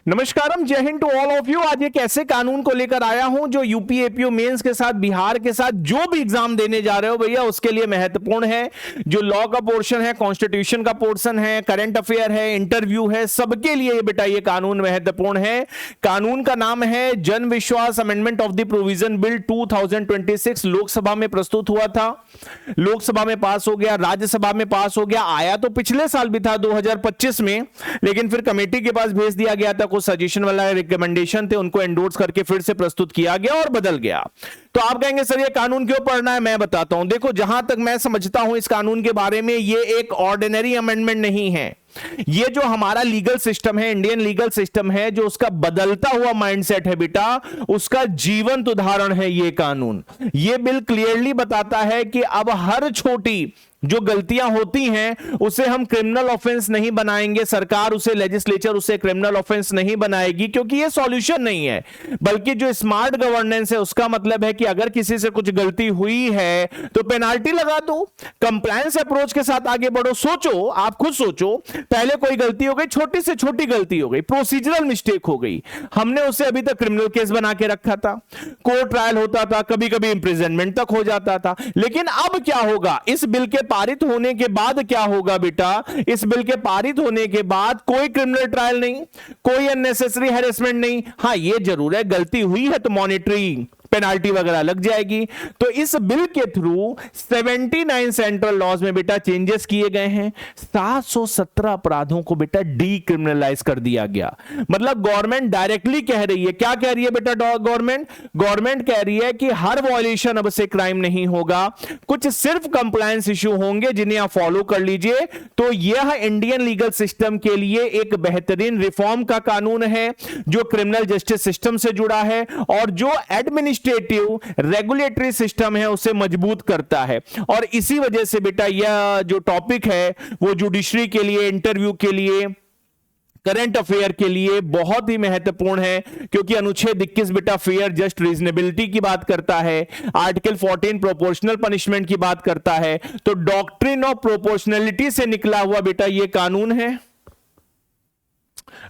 नमस्कारम, जय हिंद to all of you. आज एक ऐसे कानून को लेकर आया हूं जो यूपी एपीओ मेंस के साथ, बिहार के साथ जो भी एग्जाम देने जा रहे हो भैया उसके लिए महत्वपूर्ण है। जो लॉ का पोर्शन है, कॉन्स्टिट्यूशन का पोर्शन है, करंट अफेयर है, इंटरव्यू है, सबके लिए बेटा ये कानून महत्वपूर्ण है। कानून का नाम है जन विश्वास amendment of the provision bill 2026। Lok Sabha में प्रस्तुत हुआ था, लोकसभा में पास हो गया, राज्यसभा में पास हो गया। आया तो पिछले साल भी था 2025 में, लेकिन फिर कमेटी के पास भेज दिया गया था। कुछ सजेशन वाला रिकमेंडेशन थे, उनको एंडोर्स करके फिर से प्रस्तुत किया गया और बदल गया। तो आप कहेंगे सर ये कानून क्यों पढ़ना है, मैं बताता हूं। देखो, जहां तक मैं समझता हूं इस कानून के बारे में, ये एक ऑर्डिनरी अमेंडमेंट नहीं है। ये जो हमारा लीगल सिस्टम है, इंडियन लीगल सिस्टम है, जो उसका बदलता हुआ माइंडसेट है बेटा, उसका जीवंत उदाहरण है ये कानून। ये बिल क्लियरली बताता है कि अब हर छोटी जो गलतियां होती हैं उसे हम क्रिमिनल ऑफेंस नहीं बनाएंगे। सरकार उसे, लेजिस्लेचर उसे क्रिमिनल ऑफेंस नहीं बनाएगी, क्योंकि ये सॉल्यूशन नहीं है। बल्कि जो स्मार्ट गवर्नेंस है उसका मतलब है कि अगर किसी से कुछ गलती हुई है तो पेनाल्टी लगा दो। कंप्लायंस अप्रोच के साथ आगे बढ़ो। सोचो, आप खुद सोचो, पहले कोई गलती हो गई, छोटी से छोटी गलती हो गई, प्रोसीजरल मिस्टेक हो गई, हमने उसे अभी तक क्रिमिनल केस बना के रखा था, कोर्ट ट्रायल होता था, कभी कभी इंप्रिजनमेंट तक हो जाता था। लेकिन अब क्या होगा, इस बिल के पारित होने के बाद क्या होगा बेटा, इस बिल के पारित होने के बाद कोई क्रिमिनल ट्रायल नहीं, कोई अननेसेसरी हैरेसमेंट नहीं। हां, ये जरूर है, गलती हुई है तो मॉनिटरी पेनाल्टी वगैरह लग जाएगी। तो इस बिल के थ्रू 79 सेंट्रल लॉज में बेटा चेंजेस किए गए हैं। 717 अपराधों को बेटा डीक्रिमिनलाइज कर दिया गया। मतलब गवर्नमेंट डायरेक्टली कह रही है, क्या कह रही है बेटा गवर्नमेंट कह रही है कि हर वॉयलेशन अब से क्राइम नहीं होगा, कुछ सिर्फ कंप्लायंस इश्यू होंगे जिन्हें आप फॉलो कर लीजिए। तो यह इंडियन लीगल सिस्टम के लिए एक बेहतरीन रिफॉर्म का कानून है जो क्रिमिनल जस्टिस सिस्टम से जुड़ा है और जो एडमिनिस्ट्रेटिव रेगुलेटरी सिस्टम है उसे मजबूत करता है। और इसी वजह से बेटा यह जो टॉपिक है वो जुडिशरी के लिए, इंटरव्यू के लिए, करंट अफेयर के लिए बहुत ही महत्वपूर्ण है। क्योंकि अनुच्छेद 21 बेटा फेयर जस्ट रीजनेबिलिटी की बात करता है, आर्टिकल 14 प्रोपोर्शनल पनिशमेंट की बात करता है। तो डॉक्ट्रिन ऑफ प्रोपोर्शनलिटी से निकला हुआ बेटा यह कानून है,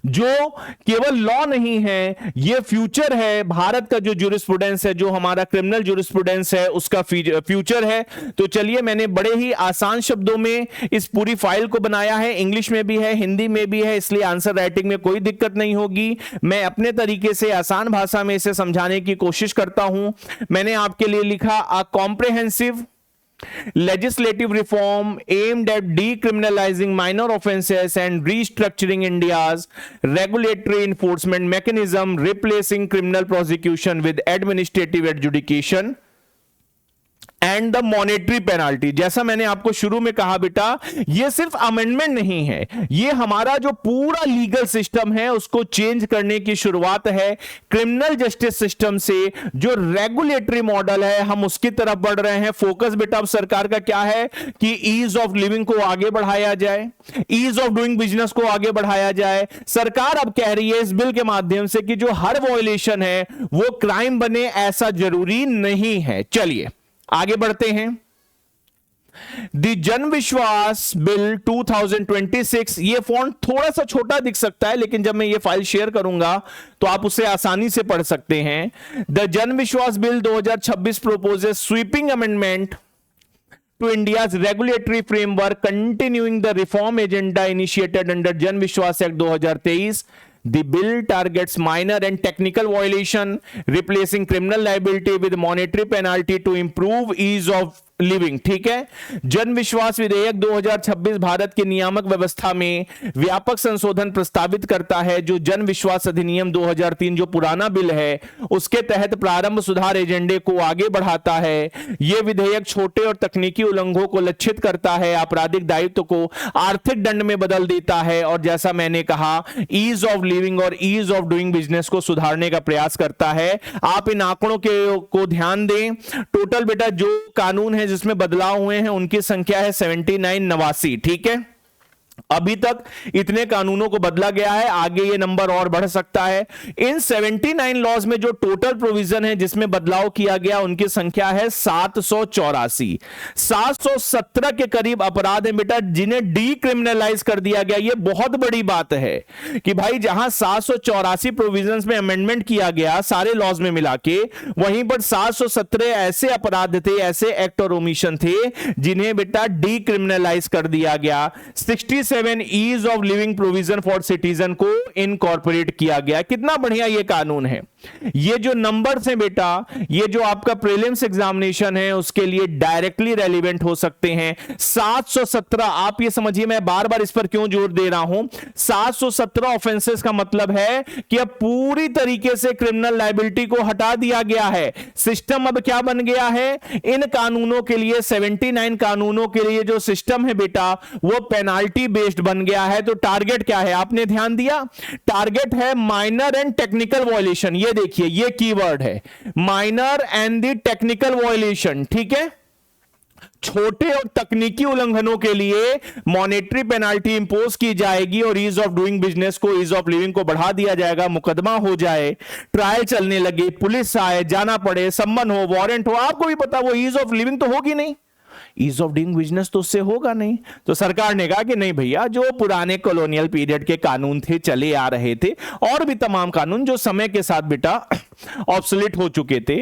जो केवल लॉ नहीं है, यह फ्यूचर है। भारत का जो ज्यूरिस्प्रूडेंस है, जो हमारा क्रिमिनल ज्यूरिस्प्रूडेंस है, उसका फ्यूचर है। तो चलिए, मैंने बड़े ही आसान शब्दों में इस पूरी फाइल को बनाया है। इंग्लिश में भी है, हिंदी में भी है, इसलिए आंसर राइटिंग में कोई दिक्कत नहीं होगी। मैं अपने तरीके से आसान भाषा में इसे समझाने की कोशिश करता हूं। मैंने आपके लिए लिखा a comprehensive legislative reform aimed at decriminalizing minor offenses and restructuring India's regulatory enforcement mechanism, replacing criminal prosecution with administrative adjudication and the monetary penalty. जैसा मैंने आपको शुरू में कहा बेटा, यह सिर्फ अमेंडमेंट नहीं है, यह हमारा जो पूरा लीगल सिस्टम है उसको चेंज करने की शुरुआत है। क्रिमिनल जस्टिस सिस्टम से जो रेगुलेटरी मॉडल है हम उसकी तरफ बढ़ रहे हैं। फोकस बेटा अब सरकार का क्या है कि ईज ऑफ लिविंग को आगे बढ़ाया जाए, ईज ऑफ डूइंग बिजनेस को आगे बढ़ाया जाए। सरकार अब कह रही है इस बिल के माध्यम से कि जो हर वॉयलेशन है वो क्राइम बने, ऐसा जरूरी नहीं है। चलिए आगे बढ़ते हैं। द जन विश्वास बिल 2026, ये फॉन्ट थोड़ा सा छोटा दिख सकता है, लेकिन जब मैं ये फाइल शेयर करूंगा तो आप उसे आसानी से पढ़ सकते हैं। द जन विश्वास bill 2026 purposes sweeping amendment to India's regulatory framework, continuing the reform agenda initiated under Jan Vishwas Act 2023. The bill targets minor and technical violation, replacing criminal liability with monetary penalty to improve ease of living. ठीक है, जन विश्वास विधेयक 2026 भारत की नियामक व्यवस्था में व्यापक संशोधन प्रस्तावित करता है। जो जन विश्वास अधिनियम 2003 जो पुराना बिल है उसके तहत प्रारंभ सुधार एजेंडे को आगे बढ़ाता है। यह विधेयक छोटे और तकनीकी उल्लंघनों को लक्षित करता है, आपराधिक दायित्व को आर्थिक दंड में बदल देता है और जैसा मैंने कहा ईज ऑफ लिविंग और ईज ऑफ डूइंग बिजनेस को सुधारने का प्रयास करता है। आप इन आंकड़ों को ध्यान दें। टोटल बेटा जो कानून है जिसमें बदलाव हुए हैं उनकी संख्या है 79 89। ठीक है, अभी तक इतने कानूनों को बदला गया है, आगे ये नंबर और बढ़ सकता है। इन 79 लॉज में जो टोटल प्रोविजन है जिसमें बदलाव किया गया उनकी संख्या है 784। 717 के करीब अपराध है बेटा जिन्हें डीक्रिमिनलाइज कर दिया गया। ये बहुत बड़ी बात है कि भाई जहां 784 प्रोविजंस में अमेंडमेंट किया गया सारे लॉज में मिला के, वहीं पर 717 ऐसे अपराध थे, ऐसे एक्ट और ओमिशन थे जिन्हें बेटा डीक्रिमिनलाइज कर दिया गया। 67 ease of living provision for citizen को इनकॉर्पोरेट किया गया। कितना बढ़िया ये कानून है। ये जो नंबर्स हैं बेटा, ये जो आपका प्रीलिम्स एग्जामिनेशन है उसके लिए डायरेक्टली रेलिवेंट हो सकते हैं। 717, आप ये समझिए मैं बार बार इस पर क्यों जोर दे रहा हूं। 717 ऑफेंसेस का मतलब है कि अब पूरी तरीके से क्रिमिनल लायबिलिटी को हटा दिया गया है। सिस्टम अब क्या बन गया है, इन कानूनों के लिए 79 कानूनों के लिए जो सिस्टम है बेटा वो पेनाल्टी बेस्ड बन गया है। तो टारगेट क्या है, आपने ध्यान दिया, टारगेट है माइनर एंड टेक्निकल वायलेशन। ये देखिए ये कीवर्ड है, minor and the technical violation, ठीक है। छोटे और तकनीकी उल्लंघनों के लिए मॉनेटरी पेनाल्टी इंपोज की जाएगी और ईज ऑफ डूइंग बिजनेस को, ईज ऑफ लिविंग को बढ़ा दिया जाएगा। मुकदमा हो जाए, ट्रायल चलने लगे, पुलिस आए, जाना पड़े, सम्मन हो, वारंट हो, आपको भी पता वो ईज ऑफ लिविंग तो होगी नहीं, ईज ऑफ डूइंग बिजनेस तो उससे होगा नहीं। तो सरकार ने कहा कि नहीं भैया, जो पुराने कॉलोनियल पीरियड के कानून थे, चले आ रहे थे, और भी तमाम कानून जो समय के साथ बेटा ऑब्सोलीट हो चुके थे।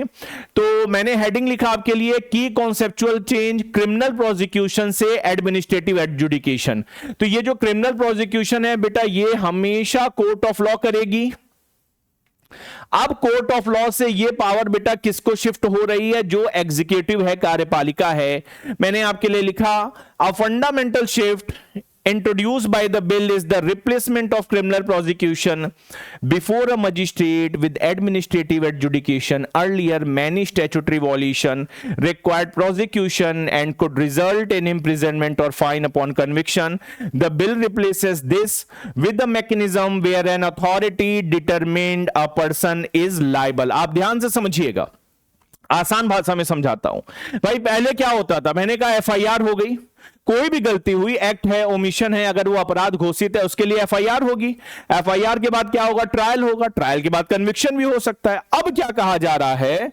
तो मैंने हेडिंग लिखा आपके लिए, की कॉन्सेप्चुअल चेंज क्रिमिनल प्रोसिक्यूशन से एडमिनिस्ट्रेटिव एडजुडिकेशन। तो ये जो क्रिमिनल प्रोसिक्यूशन है बेटा ये हमेशा कोर्ट ऑफ लॉ करेगी। अब कोर्ट ऑफ लॉ से ये पावर बेटा किसको शिफ्ट हो रही है, जो एग्जीक्यूटिव है, कार्यपालिका है। मैंने आपके लिए लिखा, a fundamental shift introduced by the bill is the replacement of criminal prosecution before a magistrate with administrative adjudication. Earlier, many statutory violation required prosecution and could result in imprisonment or fine upon conviction. The bill replaces this with the mechanism where an authority determined a person is liable. आप ध्यान से समझिएगा, आसान भाषा में समझाता हूं। भाई पहले क्या होता था, मैंने कहा एफआईआर हो गई, कोई भी गलती हुई, एक्ट है, ओमिशन है, अगर वो अपराध घोषित है उसके लिए एफआईआर होगी। एफआईआर के बाद क्या होगा, ट्रायल होगा, ट्रायल के बाद कन्विक्शन भी हो सकता है। अब क्या कहा जा रहा है,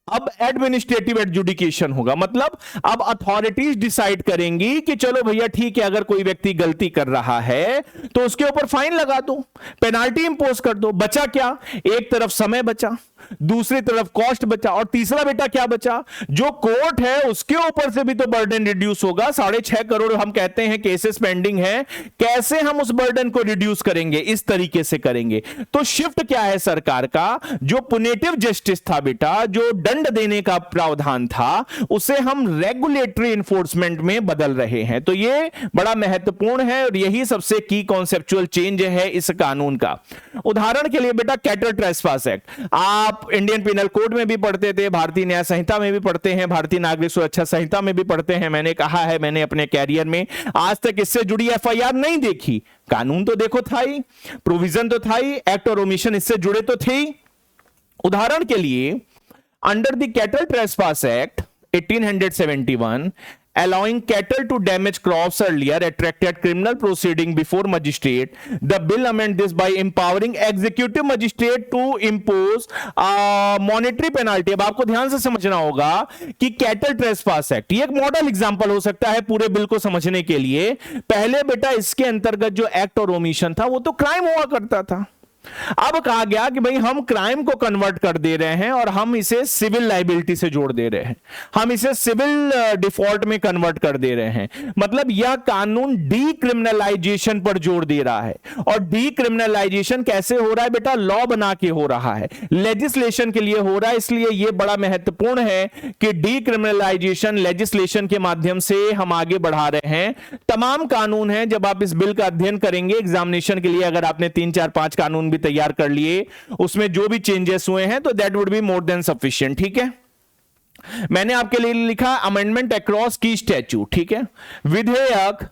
अब एडमिनिस्ट्रेटिव एडजुडिकेशन होगा। मतलब अब अथॉरिटीज डिसाइड करेंगी कि चलो भैया ठीक है, अगर कोई व्यक्ति गलती कर रहा है तो उसके ऊपर फाइन लगा दो, पेनाल्टी इंपोज कर दो। बचा क्या, एक तरफ समय बचा, दूसरी तरफ कॉस्ट बचा, और तीसरा बेटा क्या बचा, जो कोर्ट है उसके ऊपर से भी तो बर्डन रिड्यूस होगा। 6.5 करोड़ हम कहते हैं केसेस पेंडिंग है, कैसे हम उस बर्डन को रिड्यूस करेंगे, इस तरीके से करेंगे। तो शिफ्ट क्या है सरकार का, जो पुनेटिव जस्टिस था बेटा, जो दंड देने का प्रावधान था, उसे हम रेगुलेटरी इन्फोर्समेंट में बदल रहे हैं। तो ये बड़ा महत्वपूर्ण है और यही सबसे की कॉन्सेप्चुअल चेंज है इस कानून का। उदाहरण के लिए बेटा कैटल ट्रेसपास एक्ट आप इंडियन पिनल कोड में भी पढ़ते थे, भारतीय न्याय संहिता में भी पढ़ते हैं, भारतीय नागरिक सुरक्षा संहिता में भी पढ़ते हैं। मैंने कहा है, मैंने अपने कैरियर में आज तक इससे जुड़ी एफआईआर नहीं देखी। कानून तो देखो था ही, प्रोविजन तो था ही, एक्ट और ओमिशन इससे जुड़े तो थे ही। उदाहरण के लिए under the cattle trespass act 1871 allowing cattle to damage crops earlier attracted criminal proceeding before magistrate. The bill amend this by empowering executive magistrate to impose monetary penalty. अब आपको ध्यान से समझना होगा कि कैटल ट्रेसपास एक्ट ये एक model example हो सकता है पूरे बिल को समझने के लिए। पहले बेटा इसके अंतर्गत जो एक्ट और ओमिशन था वो तो क्राइम हुआ करता था। अब कहा गया कि भाई हम क्राइम को कन्वर्ट कर दे रहे हैं और हम इसे सिविल लाइबिलिटी से जोड़ दे रहे हैं, हम इसे सिविल डिफॉल्ट में कन्वर्ट कर दे रहे हैं। मतलब यह कानून डीक्रिमिनलाइजेशन पर जोर दे रहा है। और डीक्रिमिनलाइजेशन कैसे हो रहा है बेटा, लॉ बना के हो रहा है, लेजिस्लेशन के लिए हो रहा है। इसलिए यह बड़ा महत्वपूर्ण है कि डीक्रिमिनलाइजेशन लेजिस्लेशन के माध्यम से हम आगे बढ़ा रहे हैं। तमाम कानून हैं, जब आप इस बिल का अध्ययन करेंगे एग्जामिनेशन के लिए, अगर आपने 3, 4, 5 कानून तैयार कर लिए, उसमें जो भी चेंजेस हुए हैं तो that would be more than sufficient. ठीक है, मैंने आपके लिए लिखा अमेंडमेंट अक्रॉस की स्टैच्यू। ठीक है, विधेयक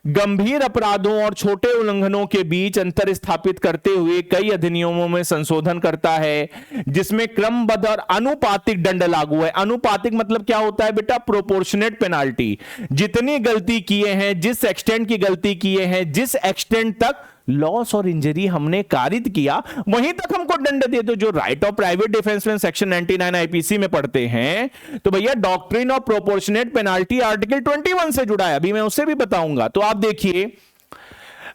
गंभीर अपराधों और छोटे उल्लंघनों के बीच अंतर स्थापित करते हुए कई अधिनियमों में संशोधन करता है, जिसमें क्रमबद्ध और अनुपातिक दंड लागू है। अनुपातिक मतलब क्या होता है बेटा? Proportionate penalty. जितनी गलती किए हैं, जिस एक्सटेंट की गलती किए हैं, जिस एक्सटेंट तक लॉस और इंजरी हमने कारित किया, वहीं तक हमको दंड दे दो। जो राइट ऑफ प्राइवेट डिफेंस में सेक्शन 99 आईपीसी में पढ़ते हैं, तो भैया doctrine of proportionate penalty article 21 से जुड़ा है। अभी मैं उसे भी बताऊंगा। तो आप देखिए,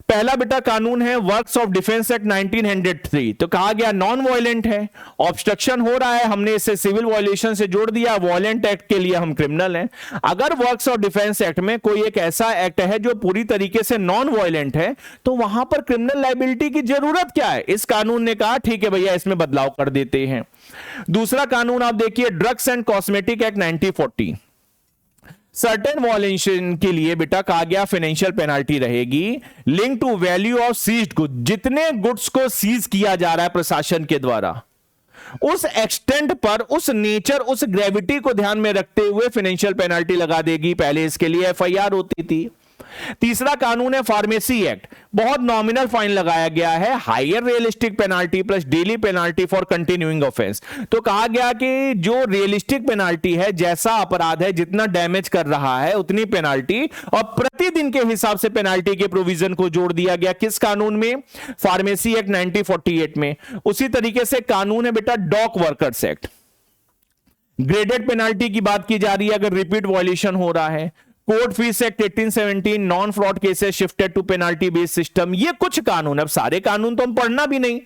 पहला बेटा कानून है वर्क्स ऑफ डिफेंस एक्ट 1903। तो कहा गया नॉन वायलेंट है, ऑब्स्ट्रक्शन हो रहा है, हमने इसे सिविल वायलेशन से जोड़ दिया, वायलेंट एक्ट के लिए हम क्रिमिनल हैं। अगर वर्क्स ऑफ डिफेंस एक्ट में कोई एक ऐसा एक्ट है जो पूरी तरीके से नॉन वायलेंट है, तो वहां पर क्रिमिनल लायबिलिटी की जरूरत क्या है? इस कानून ने कहा ठीक है भैया, इसमें बदलाव कर देते हैं। दूसरा कानून आप देखिए, drugs and cosmetic act 1940। Certain violation के लिए बेटा कहा गया फाइनेंशियल पेनाल्टी रहेगी link to value of seized goods. जितने गुड्स को सीज किया जा रहा है प्रशासन के द्वारा, उस एक्सटेंट पर, उस नेचर, उस ग्रेविटी को ध्यान में रखते हुए फाइनेंशियल पेनाल्टी लगा देगी। पहले इसके लिए एफआईआर होती थी। तीसरा कानून है फार्मेसी एक्ट। बहुत नॉमिनल फाइन लगाया गया है, higher realistic penalty plus daily penalty for continuing offence. तो कहा गया कि जो रियलिस्टिक पेनाल्टी है, जैसा अपराध है, जितना डैमेज कर रहा है उतनी पेनाल्टी, और प्रतिदिन के हिसाब से पेनाल्टी के प्रोविजन को जोड़ दिया गया। किस कानून में? फार्मेसी एक्ट 1948 में। उसी तरीके से कानून है बेटा dock workers act. Graded penalty की बात की जा रही है अगर रिपीट वॉयलेशन हो रहा है। Court fees act 1817, non fraud cases shifted to penalty based system. ये कुछ कानून, अब सारे कानून तो हम पढ़ना भी नहीं,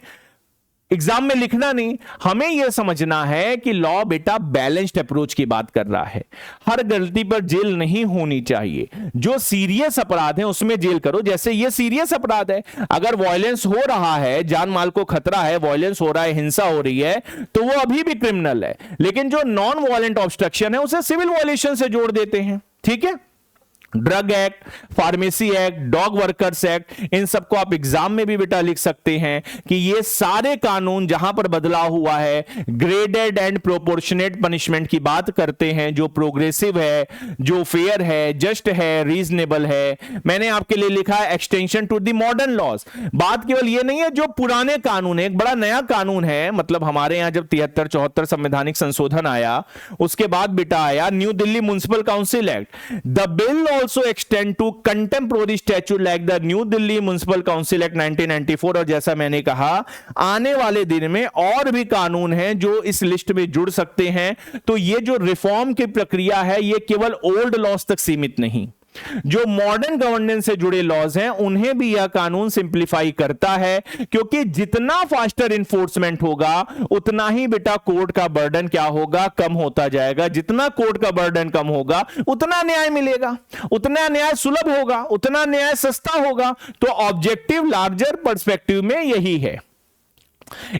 एग्जाम में लिखना नहीं। हमें यह समझना है कि लॉ बेटा बैलेंस्ड अप्रोच की बात कर रहा है। हर गलती पर जेल नहीं होनी चाहिए। जो सीरियस अपराध है उसमें जेल करो। जैसे ये सीरियस अपराध है, अगर वायलेंस हो रहा है, जान माल को खतरा है, वायलेंस हो रहा है, हिंसा हो रही है, तो वो अभी भी क्रिमिनल है। लेकिन जो नॉन वायलेंट ऑब्स्ट्रक्शन है उसे सिविल वायलेशन से जोड़ देते हैं। ठीक है? Drug act, pharmacy act, dock workers act, इन सबको आप एग्जाम में भी बेटा लिख सकते हैं कि ये सारे कानून जहां पर बदलाव हुआ है, ग्रेडेड एंड प्रोपोर्शनेट पनिशमेंट की बात करते हैं, जो प्रोग्रेसिव है, जो फेयर है, जस्ट है, रीजनेबल है। मैंने आपके लिए लिखा है extension to the modern laws. बात केवल ये नहीं है जो पुराने कानून है, एक बड़ा नया कानून है। मतलब हमारे यहां जब 73-74 संवैधानिक संशोधन आया, उसके बाद बेटा आया new Delhi municipal council act. The bill also extend to contemporary statute like the New Delhi Municipal Council Act 1994। और जैसा मैंने कहा, आने वाले दिन में और भी कानून हैं जो इस लिस्ट में जुड़ सकते हैं। तो ये जो रिफॉर्म की प्रक्रिया है, ये केवल ओल्ड लॉज तक सीमित नहीं, जो मॉडर्न गवर्नेंस से जुड़े लॉज हैं उन्हें भी यह कानून सिंप्लीफाई करता है। क्योंकि जितना फास्टर इन्फोर्समेंट होगा, उतना ही बेटा कोर्ट का बर्डन क्या होगा? कम होता जाएगा। जितना कोर्ट का बर्डन कम होगा, उतना न्याय मिलेगा, उतना न्याय सुलभ होगा, उतना न्याय सस्ता होगा। तो ऑब्जेक्टिव लार्जर पर्सपेक्टिव में यही है।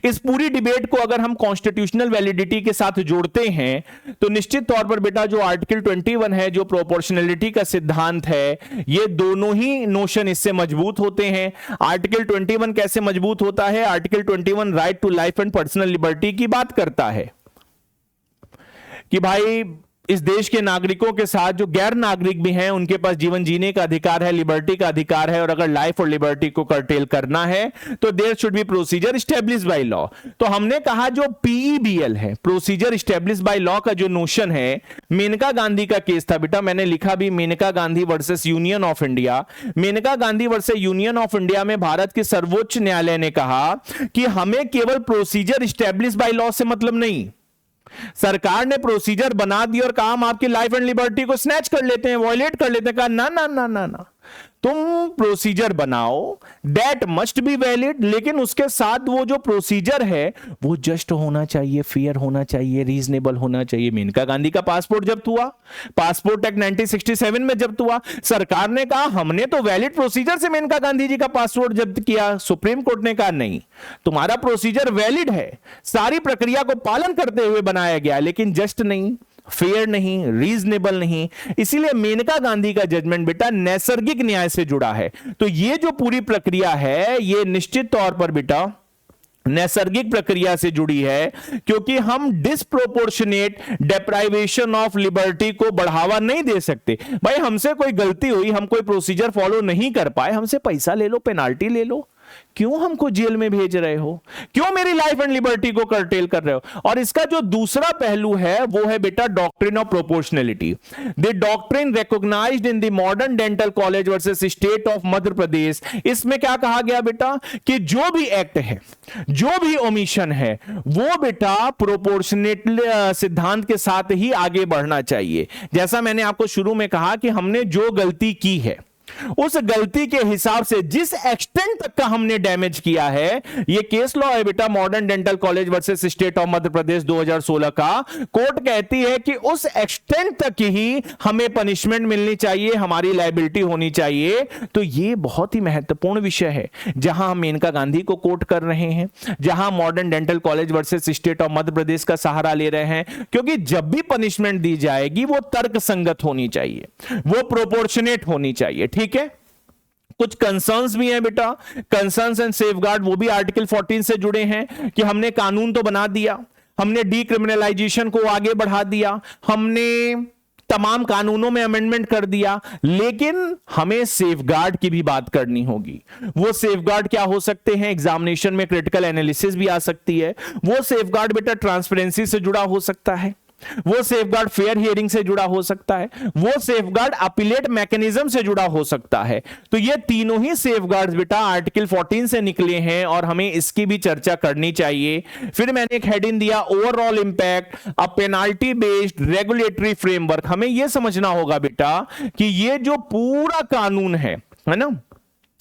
इस पूरी डिबेट को अगर हम कॉन्स्टिट्यूशनल वैलिडिटी के साथ जोड़ते हैं, तो निश्चित तौर पर बेटा जो आर्टिकल 21 है, जो प्रोपोर्शनलिटी का सिद्धांत है, ये दोनों ही नोशन इससे मजबूत होते हैं। आर्टिकल 21 कैसे मजबूत होता है? Article 21 right to life and personal liberty की बात करता है कि भाई इस देश के नागरिकों के साथ जो गैर नागरिक भी हैं, उनके पास जीवन जीने का अधिकार है, लिबर्टी का अधिकार है। और अगर लाइफ और लिबर्टी को कर्टेल करना है तो there should be procedure establish by law. तो हमने कहा जो पीईबीएल है, प्रोसीजर इस्टेब्लिश बाय लॉ का जो नोशन है, मेनका गांधी का केस था बेटा, मैंने लिखा भी Maneka Gandhi versus Union of India. Maneka Gandhi versus Union of India में भारत के सर्वोच्च न्यायालय ने कहा कि हमें केवल प्रोसीजर इस्टेब्लिश बाय लॉ से मतलब नहीं। सरकार ने प्रोसीजर बना दी और कहा हम आपकी लाइफ एंड लिबर्टी को स्नैच कर लेते हैं, वॉयलेट कर लेते हैं। कहा ना ना ना ना ना, तुम प्रोसीजर बनाओ, दैट मस्ट बी वैलिड, लेकिन उसके साथ वो जो प्रोसीजर है वो जस्ट होना चाहिए, फेयर होना चाहिए, रीजनेबल होना चाहिए। मेनका गांधी का पासपोर्ट जब्त हुआ, पासपोर्ट एक्ट 1967 में जब्त हुआ। सरकार ने कहा हमने तो वैलिड प्रोसीजर से मेनका गांधी जी का पासपोर्ट जब्त किया। सुप्रीम कोर्ट ने कहा नहीं, तुम्हारा प्रोसीजर वैलिड है, सारी प्रक्रिया को पालन करते हुए बनाया गया, लेकिन जस्ट नहीं, फेयर नहीं, रीजनेबल नहीं। इसीलिए मेनका गांधी का जजमेंट बेटा नैसर्गिक न्याय से जुड़ा है। तो ये जो पूरी प्रक्रिया है, ये निश्चित तौर पर बेटा नैसर्गिक प्रक्रिया से जुड़ी है, क्योंकि हम डिस्प्रोपोर्शनेट डेप्राइवेशन ऑफ लिबर्टी को बढ़ावा नहीं दे सकते। भाई हमसे कोई गलती हुई, हम कोई प्रोसीजर फॉलो नहीं कर पाए, हमसे पैसा ले लो, पेनाल्टी ले लो, क्यों हमको जेल में भेज रहे हो, क्यों मेरी लाइफ एंड लिबर्टी को कर्टेल कर रहे हो। और इसका जो दूसरा पहलू है वो है बेटा doctrine of proportionality. The doctrine recognised in the Modern Dental College versus State of Madhya Pradesh. इसमें क्या कहा गया बेटा कि जो भी एक्ट है, जो भी ओमिशन है, वो बेटा प्रोपोर्शनेट सिद्धांत के साथ ही आगे बढ़ना चाहिए। जैसा मैंने आपको शुरू में कहा कि हमने जो गलती की है उस गलती के हिसाब से जिस एक्सटेंट तक का हमने डैमेज किया है, ये केस लॉ है बेटा Modern Dental College versus State of Madhya Pradesh 2016 का। कोर्ट कहती है कि उस एक्सटेंट तक ही हमें पनिशमेंट मिलनी चाहिए, हमारी लायबिलिटी होनी चाहिए। तो ये बहुत ही महत्वपूर्ण विषय है, जहां हम मेनका गांधी को कोर्ट कर रहे हैं, जहां Modern Dental College versus State of Madhya Pradesh का सहारा ले रहे हैं, क्योंकि जब भी पनिशमेंट दी जाएगी वो तर्क संगत होनी चाहिए, वो प्रोपोर्शनेट होनी चाहिए। ठीक है, कुछ कंसर्न्स भी हैं बेटा, कंसर्न्स एंड सेफगार्ड, वो भी आर्टिकल 14 से जुड़े हैं कि हमने कानून तो बना दिया, हमने डीक्रिमिनलाइजेशन को आगे बढ़ा दिया, हमने तमाम कानूनों में अमेंडमेंट कर दिया, लेकिन हमें सेफगार्ड की भी बात करनी होगी। वो सेफगार्ड क्या हो सकते हैं? एग्जामिनेशन में क्रिटिकल एनालिसिस भी आ सकती है। वो सेफगार्ड बेटा ट्रांसपेरेंसी से जुड़ा हो सकता है, वो सेफगार्ड फेयर हियरिंग से जुड़ा हो सकता है, वो सेफगार्ड अपीलेट मैकेनिज्म से जुड़ा हो सकता है। तो ये तीनों ही सेफगार्ड्स बेटा आर्टिकल 14 से निकले हैं और हमें इसकी भी चर्चा करनी चाहिए। फिर मैंने एक हेडिंग दिया ओवरऑल इंपैक्ट अ पेनाल्टी बेस्ड रेगुलेटरी फ्रेमवर्क। हमें यह समझना होगा बेटा कि ये जो पूरा कानून है ना,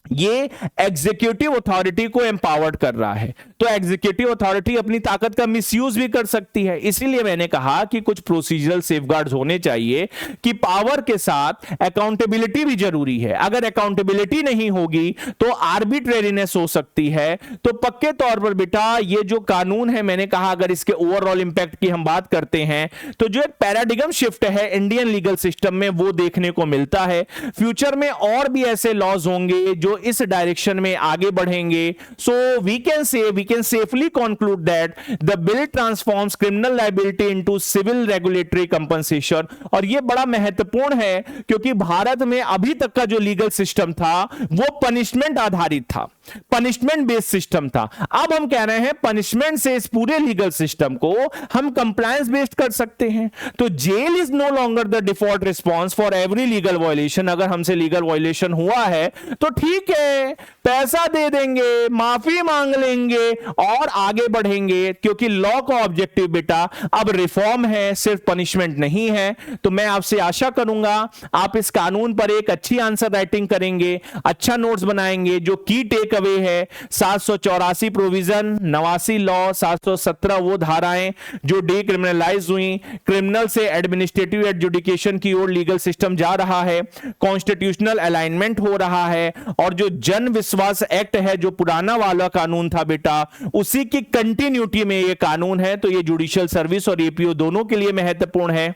ये एग्जीक्यूटिव अथॉरिटी को एम्पावर्ड कर रहा है। तो एग्जीक्यूटिव अथॉरिटी अपनी ताकत का मिसयूज भी कर सकती है। इसीलिए मैंने कहा कि कुछ प्रोसीजरल सेफगार्ड्स होने चाहिए कि पावर के साथ अकाउंटेबिलिटी भी जरूरी है। अगर अकाउंटेबिलिटी नहीं होगी तो आर्बिट्रेरीनेस हो सकती है। तो पक्के तौर पर बेटा ये जो कानून है, मैंने कहा अगर इसके ओवरऑल इंपैक्ट की हम बात करते हैं तो जो एक पैराडिगम शिफ्ट है इंडियन लीगल सिस्टम में वो देखने को मिलता है। फ्यूचर में और भी ऐसे लॉज होंगे जो इस डायरेक्शन में आगे बढ़ेंगे। So we can safely conclude that the bill transforms criminal liability into civil regulatory compensation. और यह बड़ा महत्वपूर्ण है क्योंकि भारत में अभी तक का जो लीगल सिस्टम था वो पनिशमेंट आधारित था, पनिशमेंट बेस्ड सिस्टम था। अब हम कह रहे हैं पनिशमेंट से इस पूरे लीगल सिस्टम को हम कंप्लायंस बेस्ड कर सकते हैं। तो jail is no longer the default response for every legal violation. अगर हमसे लीगल वायलेशन हुआ है तो ठीक है, पैसा दे देंगे, माफी मांग लेंगे और आगे बढ़ेंगे, क्योंकि लॉ का ऑब्जेक्टिव बेटा अब रिफॉर्म है, सिर्फ पनिशमेंट नहीं है। तो मैं आपसे आशा करूंगा आप इस कानून पर एक अच्छी आंसर राइटिंग करेंगे, अच्छा नोट्स बनाएंगे। जो की टेक अवे है 784 प्रोविजन, 89 लॉ, 717 वो धाराएं जो डीक्रिमिनलाइज हुई, क्रिमिनल से एडमिनिस्ट्रेटिव एडजुडिकेशन की ओर लीगल सिस्टम जा रहा है, कॉन्स्टिट्यूशनल अलाइनमेंट हो रहा है, और जो जन विश्वास एक्ट है जो पुराना वाला कानून था बेटा उसी की कंटिन्यूटी में ये कानून है। तो ये जुडिशियल सर्विस और एपीओ दोनों के लिए महत्वपूर्ण है।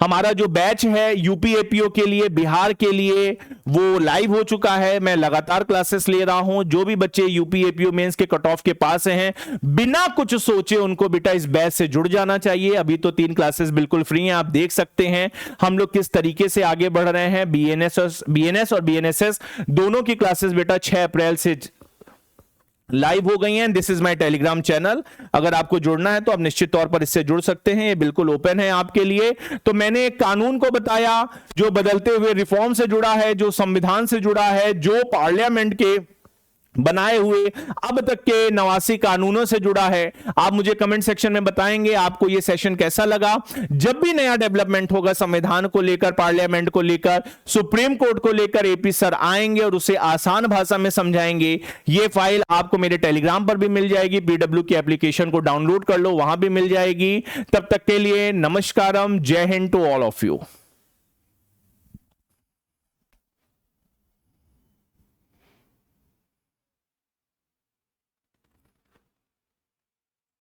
हमारा जो बैच है यूपी एपीओ के लिए, बिहार के लिए, वो लाइव हो चुका है। मैं लगातार क्लासेस ले रहा हूं। जो भी बच्चे यूपी एपीओ मेंस के कट ऑफ के पास हैं, बिना कुछ सोचे उनको बेटा इस बैच से जुड़ जाना चाहिए। अभी तो 3 क्लासेस बिल्कुल फ्री हैं, आप देख सकते हैं हम लोग किस तरीके से आगे बढ़ रहे हैं। बीएनएस और बीएनएसएस दोनों की क्लासेस बेटा 6 अप्रैल से लाइव हो गई हैं। This is my Telegram channel. अगर आपको जुड़ना है तो आप निश्चित तौर पर इससे जुड़ सकते हैं, ये बिल्कुल ओपन है आपके लिए। तो मैंने एक कानून को बताया जो बदलते हुए रिफॉर्म से जुड़ा है, जो संविधान से जुड़ा है, जो पार्लियामेंट के बनाए हुए अब तक के 89 कानूनों से जुड़ा है। आप मुझे कमेंट सेक्शन में बताएंगे आपको ये सेशन कैसा लगा। जब भी नया डेवलपमेंट होगा संविधान को लेकर, पार्लियामेंट को लेकर, सुप्रीम कोर्ट को लेकर, एपी सर आएंगे और उसे आसान भाषा में समझाएंगे। ये फाइल आपको मेरे टेलीग्राम पर भी मिल जाएगी, पीडब्ल्यू की एप्लीकेशन को डाउनलोड कर लो, वहां भी मिल जाएगी। तब तक के लिए नमस्कारम, जय हिंद टू ऑल ऑफ यू।